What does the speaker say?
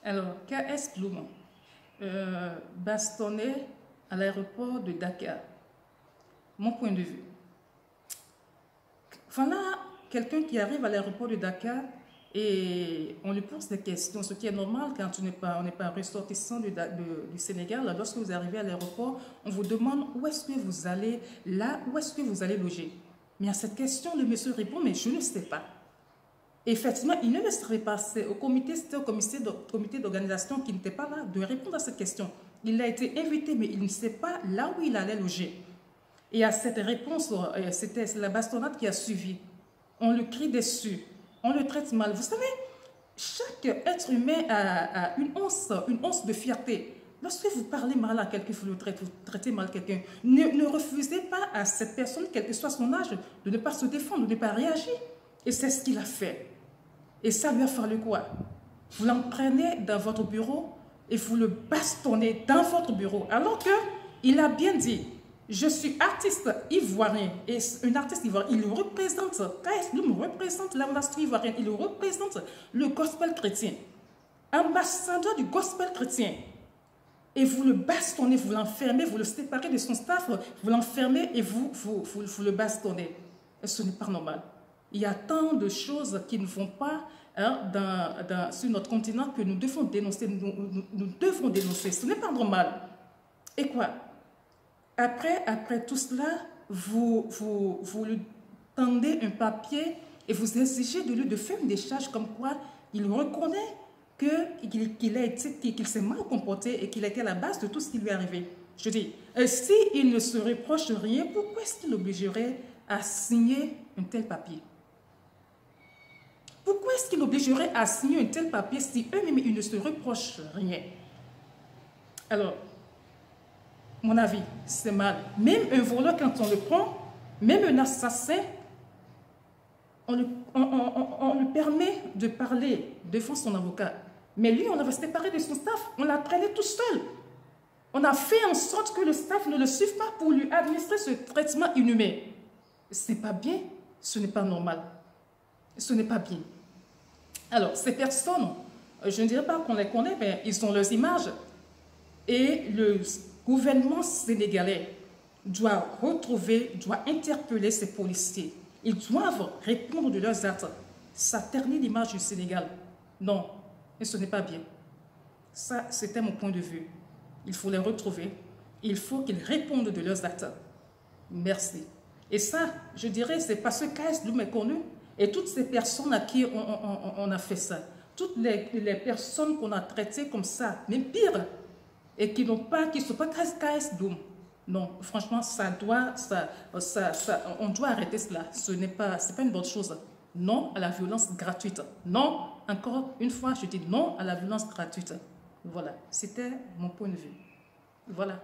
Alors, KS Bloom, bastonné à l'aéroport de Dakar. Mon point de vue. Voilà quelqu'un qui arrive à l'aéroport de Dakar et on lui pose des questions, ce qui est normal quand on n'est pas ressortissant du Sénégal. Lorsque vous arrivez à l'aéroport, on vous demande où est-ce que vous allez, là, où est-ce que vous allez loger. Mais à cette question, le monsieur répond, mais je ne sais pas. Et effectivement, il ne le savait pas. C'était au comité d'organisation qui n'était pas là de répondre à cette question. Il a été invité, mais il ne sait pas là où il allait loger. Et à cette réponse, c'est la bastonnade qui a suivi. On le crie dessus, on le traite mal. Vous savez, chaque être humain a une once de fierté. Lorsque vous parlez mal à quelqu'un, vous traitez mal quelqu'un, ne refusez pas à cette personne, quel que soit son âge, de ne pas se défendre, de ne pas réagir. Et c'est ce qu'il a fait. Et ça lui a fallu quoi? Vous l'emprenez dans votre bureau et vous le bastonnez dans votre bureau. Alors qu'il a bien dit, je suis artiste ivoirien. Et un artiste ivoirien, il représente, KS Bloom représente l'industrie ivoirienne, il représente le gospel chrétien. Ambassadeur du gospel chrétien. Et vous le bastonnez, vous l'enfermez, vous le séparez de son staff, vous l'enfermez et vous le bastonnez. Et ce n'est pas normal. Il y a tant de choses qui ne vont pas sur notre continent que nous devons dénoncer. Nous devons dénoncer. Ce n'est pas normal. Et quoi? Après tout cela, vous lui tendez un papier et vous exigez de lui de faire une décharge comme quoi il reconnaît qu'il s'est mal comporté et qu'il était à la base de tout ce qui lui est arrivé. Je dis, s'il ne se reproche rien, pourquoi est-ce qu'il l'obligerait à signer un tel papier? Pourquoi est-ce qu'il obligerait à signer un tel papier si eux-mêmes ils ne se reprochent rien? Alors, mon avis, c'est mal. Même un voleur, quand on le prend, même un assassin, on lui permet de parler devant son avocat. Mais lui, on l'avait séparé de son staff, on l'a traîné tout seul. On a fait en sorte que le staff ne le suive pas pour lui administrer ce traitement inhumain. Ce n'est pas bien, ce n'est pas normal. Ce n'est pas bien. Alors, ces personnes, je ne dirais pas qu'on les connaît, mais ils ont leurs images. Et le gouvernement sénégalais doit interpeller ces policiers. Ils doivent répondre de leurs actes. Ça ternit l'image du Sénégal. Non, et ce n'est pas bien. Ça, c'était mon point de vue. Il faut les retrouver. Il faut qu'ils répondent de leurs actes. Merci. Et ça, je dirais, c'est parce que KS Bloom est connu. Et toutes ces personnes à qui on a fait ça, toutes les personnes qu'on a traitées comme ça, même pire, et qui ne sont pas KS Bloom. Non, franchement, on doit arrêter cela. Ce n'est pas une bonne chose. Non à la violence gratuite. Non, encore une fois, je dis non à la violence gratuite. Voilà, c'était mon point de vue. Voilà.